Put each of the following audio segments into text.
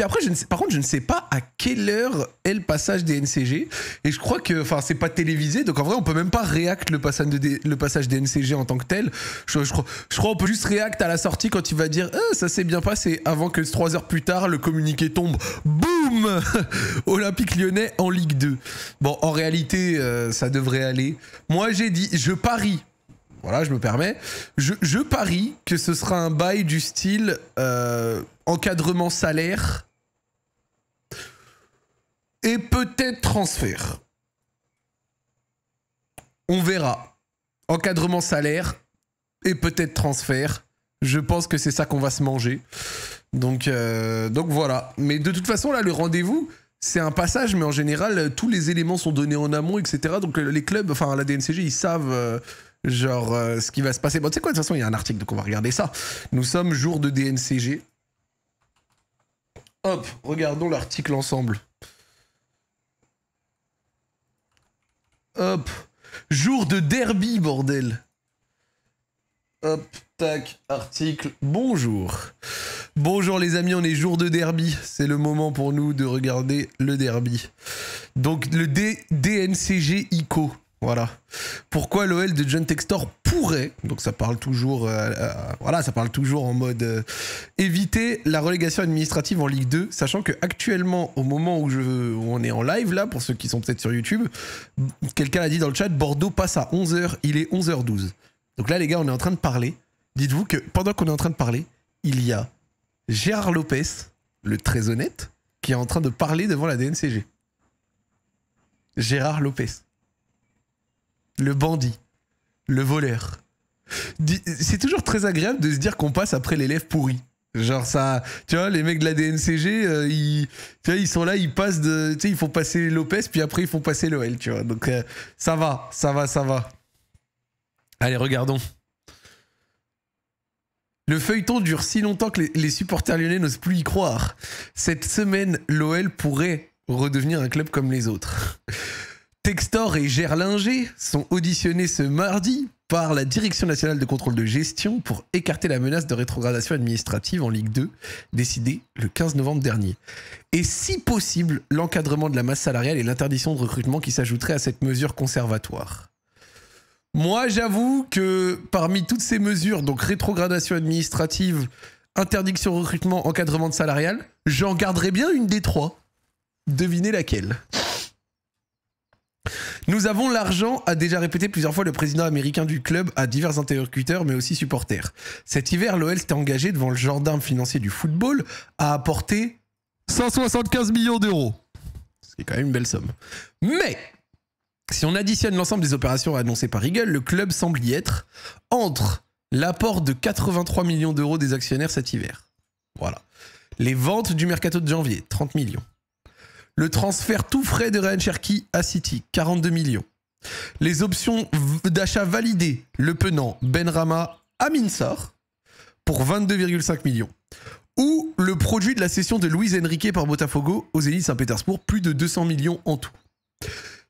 Et après, par contre, je ne sais pas à quelle heure est le passage des NCG. Et je crois que, enfin, c'est pas télévisé, donc en vrai, on peut même pas react le passage des NCG en tant que tel. Je crois qu'on peut juste react à la sortie quand il va dire ça s'est bien passé, avant que 3 heures plus tard, le communiqué tombe. Boum Olympique Lyonnais en Ligue 2. Bon, en réalité, ça devrait aller. Moi, j'ai dit, je parie. Voilà, je me permets. Je parie que ce sera un bail du style encadrement salaire et peut-être transfert. On verra. Encadrement salaire et peut-être transfert. Je pense que c'est ça qu'on va se manger. Donc voilà. Mais de toute façon, là, le rendez-vous, c'est un passage, mais en général, tous les éléments sont donnés en amont, etc. Donc les clubs, enfin la DNCG, ils savent ce qui va se passer. Bon, tu sais quoi, de toute façon, il y a un article, donc on va regarder ça. Nous sommes jour de DNCG. Hop, regardons l'article ensemble. Hop, jour de derby, bordel. Hop, tac, article, bonjour. Bonjour les amis, on est jour de derby. C'est le moment pour nous de regarder le derby. Donc le DNCG ICO. Voilà. Pourquoi l'OL de John Textor pourrait, donc ça parle toujours, voilà, ça parle toujours en mode éviter la relégation administrative en Ligue 2, sachant que actuellement, au moment où on est en live là, pour ceux qui sont peut-être sur YouTube, quelqu'un a dit dans le chat, Bordeaux passe à 11h, il est 11h12. Donc là les gars, on est en train de parler. Dites-vous que pendant qu'on est en train de parler, il y a Gérard Lopez, le très honnête, qui est en train de parler devant la DNCG. Gérard Lopez. Le bandit, le voleur. C'est toujours très agréable de se dire qu'on passe après l'élève pourri. Genre ça, tu vois, les mecs de la DNCG, ils sont là, ils passent de, tu sais, ils font passer Lopez, puis après ils font passer l'OL, tu vois. Donc ça va. Allez, regardons. Le feuilleton dure si longtemps que les supporters lyonnais n'osent plus y croire. Cette semaine, l'OL pourrait redevenir un club comme les autres. Textor et Gerlinger sont auditionnés ce mardi par la Direction nationale de contrôle de gestion pour écarter la menace de rétrogradation administrative en Ligue 2, décidée le 15 novembre dernier. Et si possible, l'encadrement de la masse salariale et l'interdiction de recrutement qui s'ajouteraient à cette mesure conservatoire. Moi, j'avoue que parmi toutes ces mesures, donc rétrogradation administrative, interdiction de recrutement, encadrement de salarial, j'en garderais bien une des trois. Devinez laquelle ? Nous avons l'argent, a déjà répété plusieurs fois le président américain du club à divers interlocuteurs, mais aussi supporters. Cet hiver, l'OL s'était engagé devant le gendarme financier du football à apporter 175 millions d'euros. Ce qui est quand même une belle somme. Mais, si on additionne l'ensemble des opérations annoncées par Eagle, le club semble y être entre l'apport de 83 millions d'euros des actionnaires cet hiver. Voilà. Les ventes du mercato de janvier, 30 millions. Le transfert tout frais de Ryan Cherki à City, 42 millions. Les options d'achat validées, Le Penant, Benrahma, Amin Sarr, pour 22,5 millions. Ou le produit de la cession de Luis Enrique par Botafogo au Zénith Saint-Pétersbourg, plus de 200 millions en tout.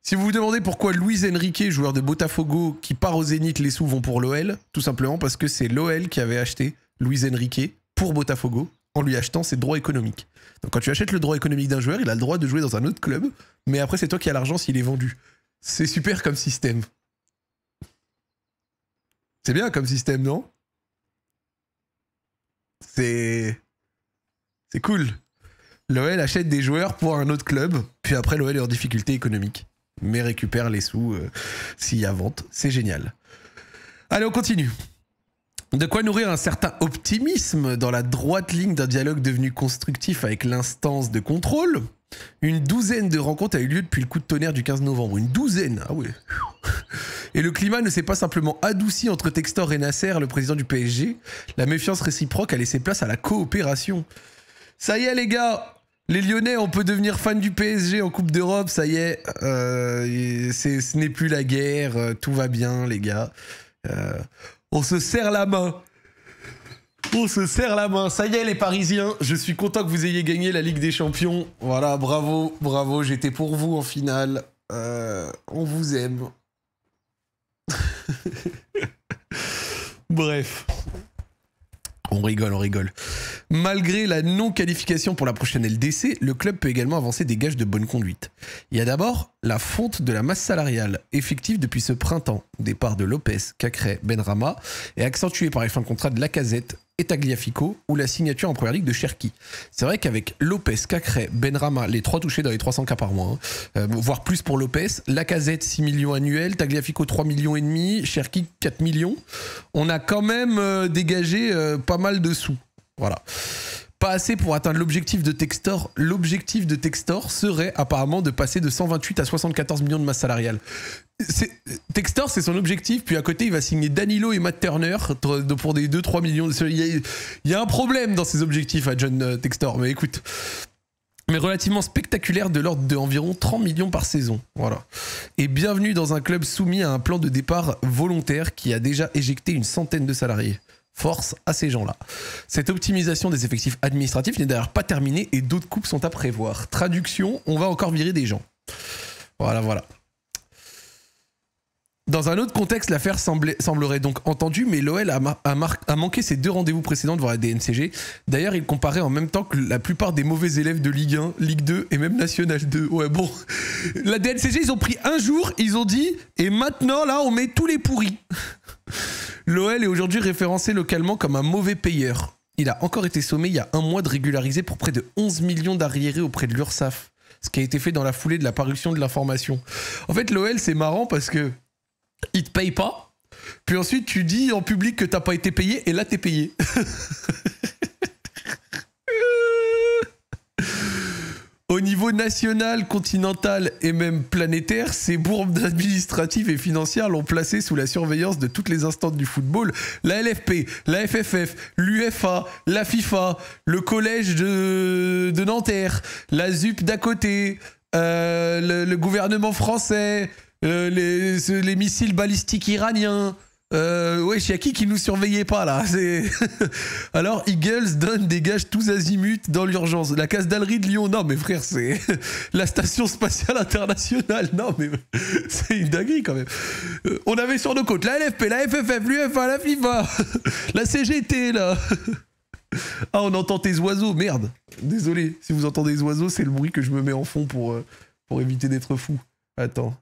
Si vous vous demandez pourquoi Luis Enrique, joueur de Botafogo, qui part au Zénith, les sous vont pour l'OL, tout simplement parce que c'est l'OL qui avait acheté Luis Enrique pour Botafogo en lui achetant ses droits économiques. Donc quand tu achètes le droit économique d'un joueur, il a le droit de jouer dans un autre club, mais après c'est toi qui as l'argent s'il est vendu. C'est super comme système. C'est bien comme système, non? C'est cool. L'OL achète des joueurs pour un autre club, puis après l'OL est en difficulté économique, mais récupère les sous s'il y a vente. C'est génial. Allez, on continue. De quoi nourrir un certain optimisme dans la droite ligne d'un dialogue devenu constructif avec l'instance de contrôle. Une douzaine de rencontres a eu lieu depuis le coup de tonnerre du 15 novembre. Une douzaine, ah ouais. Et le climat ne s'est pas simplement adouci entre Textor et Nasser, le président du PSG. La méfiance réciproque a laissé place à la coopération. Ça y est les gars, les Lyonnais, on peut devenir fan du PSG en Coupe d'Europe, ça y est. Ce n'est plus la guerre, tout va bien les gars. On se serre la main. On se serre la main. Ça y est les Parisiens, je suis content que vous ayez gagné la Ligue des Champions. Voilà, bravo, bravo, j'étais pour vous en finale. On vous aime. Bref. On rigole, on rigole. Malgré la non-qualification pour la prochaine LDC, le club peut également avancer des gages de bonne conduite. Il y a d'abord la fonte de la masse salariale, effective depuis ce printemps. Départ de Lopez, Cacré, Benrahma, et accentué par les fins de contrat de Lacazette et Tagliafico, ou la signature en première ligue de Cherki. C'est vrai qu'avec Lopez, Cacré, Benrahma, les trois touchés dans les 300K par mois, voire plus pour Lopez, Lacazette 6 millions annuels, Tagliafico 3 millions et demi, Cherki 4 millions, on a quand même dégagé pas mal de sous. Voilà. Pas assez pour atteindre l'objectif de Textor. L'objectif de Textor serait apparemment de passer de 128 à 74 millions de masse salariale. Textor, c'est son objectif, puis à côté, il va signer Danilo et Matt Turner pour des 2-3 millions. Il y a un problème dans ses objectifs à John Textor, mais écoute. Mais relativement spectaculaire, de l'ordre d'environ 30 millions par saison. Voilà. Et bienvenue dans un club soumis à un plan de départ volontaire qui a déjà éjecté une centaine de salariés. Force à ces gens-là. Cette optimisation des effectifs administratifs n'est d'ailleurs pas terminée et d'autres coupes sont à prévoir. Traduction, on va encore virer des gens. Voilà, voilà. Dans un autre contexte, l'affaire semblerait donc entendue, mais l'OL a manqué ses 2 rendez-vous précédents devant la DNCG. D'ailleurs, il comparait en même temps que la plupart des mauvais élèves de Ligue 1, Ligue 2 et même National 2. Ouais, bon. La DNCG, ils ont pris un jour, ils ont dit, et maintenant, là, on met tous les pourris. L'OL est aujourd'hui référencé localement comme un mauvais payeur. Il a encore été sommé il y a un mois de régulariser pour près de 11 millions d'arriérés auprès de l'URSSAF. Ce qui a été fait dans la foulée de la parution de l'information. En fait, l'OL, c'est marrant parce que il te paye pas, puis ensuite tu dis en public que t'as pas été payé, et là t'es payé. Au niveau national, continental et même planétaire, ces bourbes administratives et financières l'ont placé sous la surveillance de toutes les instances du football. La LFP, la FFF, l'UEFA, la FIFA, le collège de Nanterre, la ZUP d'à côté, le gouvernement français, les missiles balistiques iraniens. Wesh, y'a qui nous surveillait pas là? Alors, Eagles donne des gages tous azimuts dans l'urgence. La case d'Allery de Lyon, non mais frère, c'est la station spatiale internationale. Non mais c'est une dinguerie quand même. On avait sur nos côtes la LFP, la FFF, l'UEFA, la FIFA, la CGT là. Ah, on entend tes oiseaux, merde. Désolé, si vous entendez les oiseaux, c'est le bruit que je me mets en fond pour éviter d'être fou. Attends.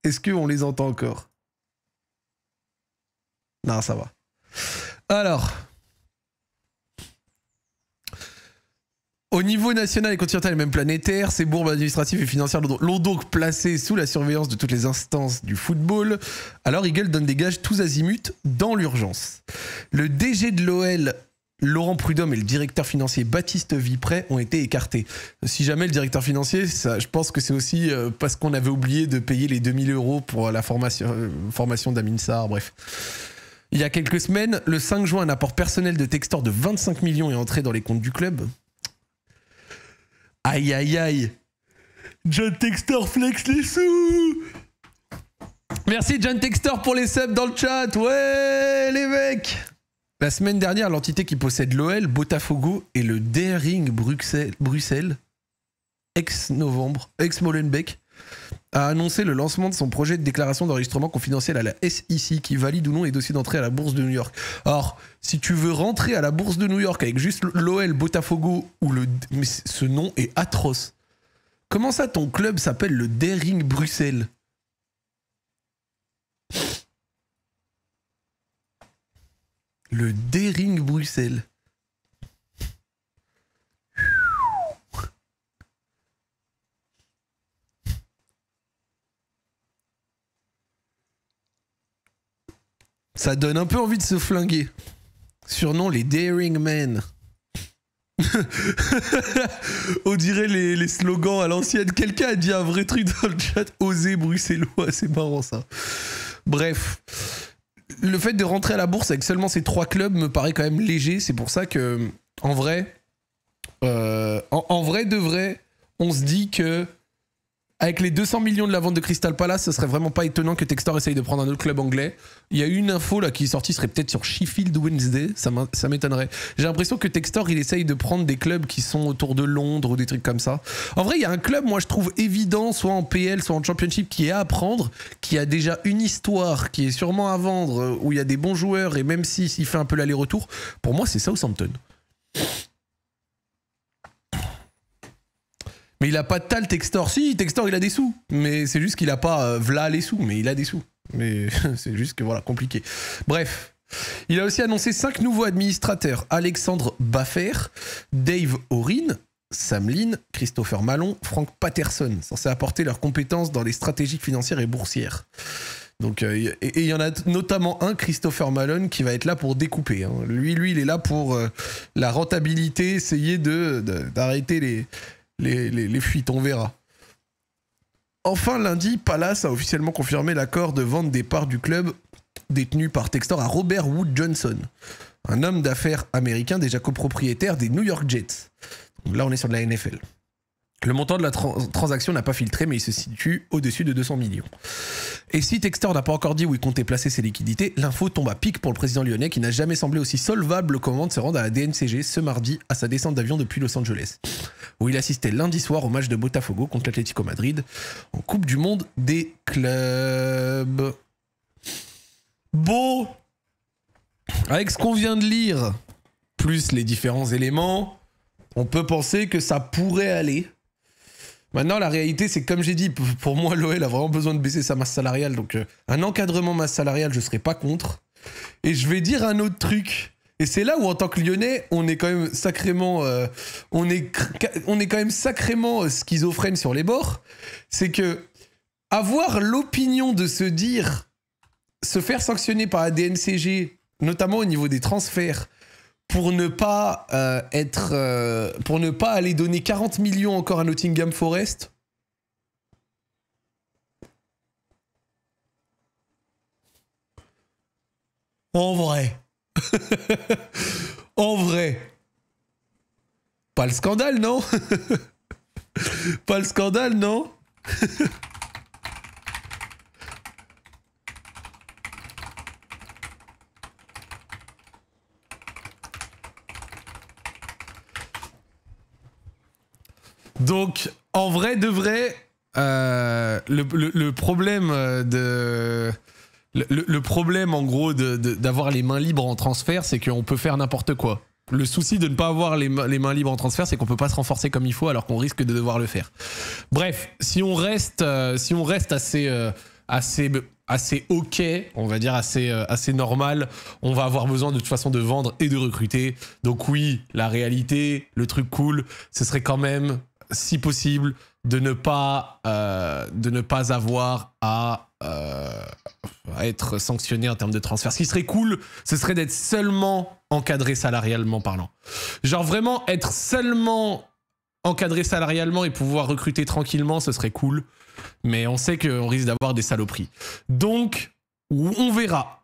Est-ce qu'on les entend encore? Non, ça va. Alors, au niveau national et continental et même planétaire, ces bourbes administratives et financières l'ont donc placé sous la surveillance de toutes les instances du football. Alors, Eagle donne des gages tous azimuts dans l'urgence. Le DG de l'OL, Laurent Prudhomme, et le directeur financier Baptiste Vipret ont été écartés. Si jamais le directeur financier, ça, je pense que c'est aussi parce qu'on avait oublié de payer les 2000 € pour la formation d'Amin Sarr, bref. Il y a quelques semaines, le 5 juin, un apport personnel de Textor de 25 millions est entré dans les comptes du club. Aïe aïe aïe. John Textor flex les sous. Merci John Textor pour les subs dans le chat. Ouais les mecs. La semaine dernière, l'entité qui possède l'OL, Botafogo et le Daring Bruxelles, ex-Molenbeek, a annoncé le lancement de son projet de déclaration d'enregistrement confidentiel à la SEC qui valide ou non les dossiers d'entrée à la bourse de New York. Alors, si tu veux rentrer à la bourse de New York avec juste l'OL, Botafogo ou le... Mais ce nom est atroce. Comment ça ton club s'appelle le Daring Bruxelles? Le Daring Bruxelles. Ça donne un peu envie de se flinguer. Surnom les Daring Men. On dirait les slogans à l'ancienne. Quelqu'un a dit un vrai truc dans le chat. Oser bruxellois, c'est marrant ça. Bref. Le fait de rentrer à la bourse avec seulement ces 3 clubs me paraît quand même léger. C'est pour ça que, en vrai, en vrai de vrai, on se dit que avec les 200 millions de la vente de Crystal Palace, ce serait vraiment pas étonnant que Textor essaye de prendre un autre club anglais. Il y a une info là qui est sortie, serait peut-être sur Sheffield Wednesday, ça m'étonnerait. J'ai l'impression que Textor, il essaye de prendre des clubs qui sont autour de Londres ou des trucs comme ça. En vrai, il y a un club, moi je trouve évident, soit en PL, soit en Championship, qui est à prendre, qui a déjà une histoire, qui est sûrement à vendre, où il y a des bons joueurs, et même s'il fait un peu l'aller-retour, pour moi c'est Southampton. Mais il a pas de tal Textor. Si, Textor il a des sous. Mais c'est juste qu'il a pas v'là les sous. Mais il a des sous. Mais c'est juste que voilà, compliqué. Bref. Il a aussi annoncé 5 nouveaux administrateurs. Alexandre Baffer, Dave Orin, Sam Lynn, Christopher Malon, Frank Patterson. Censés apporter leurs compétences dans les stratégies financières et boursières. Donc, et il y en a notamment un, Christopher Malone, qui va être là pour découper. Hein. Lui, il est là pour la rentabilité, essayer d'arrêter les fuites, on verra. Enfin, lundi, Palace a officiellement confirmé l'accord de vente des parts du club détenu par Textor à Robert Wood Johnson, un homme d'affaires américain déjà copropriétaire des New York Jets. Donc là, on est sur de la NFL. Le montant de la transaction n'a pas filtré, mais il se situe au-dessus de 200 millions. Et si Textor n'a pas encore dit où il comptait placer ses liquidités, l'info tombe à pic pour le président lyonnais qui n'a jamais semblé aussi solvable qu'au moment de se rendre à la DNCG ce mardi à sa descente d'avion depuis Los Angeles, où il assistait lundi soir au match de Botafogo contre l'Atlético Madrid en Coupe du Monde des clubs. Bon, avec ce qu'on vient de lire, plus les différents éléments, on peut penser que ça pourrait aller. Maintenant, la réalité, c'est que comme j'ai dit, pour moi, l'OL a vraiment besoin de baisser sa masse salariale. Donc, un encadrement masse salariale, je ne serais pas contre. Et je vais dire un autre truc. Et c'est là où, en tant que Lyonnais, on est quand même sacrément... on est quand même sacrément schizophrène sur les bords. C'est que avoir l'opinion de se dire... se faire sanctionner par la DNCG, notamment au niveau des transferts, pour ne pas pour ne pas aller donner 40 millions encore à Nottingham Forest. En vrai. En vrai. Pas le scandale, non? Pas le scandale, non? Donc, en vrai de vrai, le problème le problème, en gros, d'avoir les mains libres en transfert, c'est qu'on peut faire n'importe quoi. Le souci de ne pas avoir les mains libres en transfert, c'est qu'on peut pas se renforcer comme il faut alors qu'on risque de devoir le faire. Bref, si on reste assez ok, on va dire assez normal, on va avoir besoin de toute façon de vendre et de recruter. Donc oui, la réalité, le truc cool, ce serait quand même, si possible, de ne pas avoir à être sanctionné en termes de transfert. Ce qui serait cool, ce serait d'être seulement encadré salarialement parlant. Genre vraiment être seulement encadré salarialement et pouvoir recruter tranquillement, ce serait cool. Mais on sait qu'on risque d'avoir des saloperies. Donc, on verra.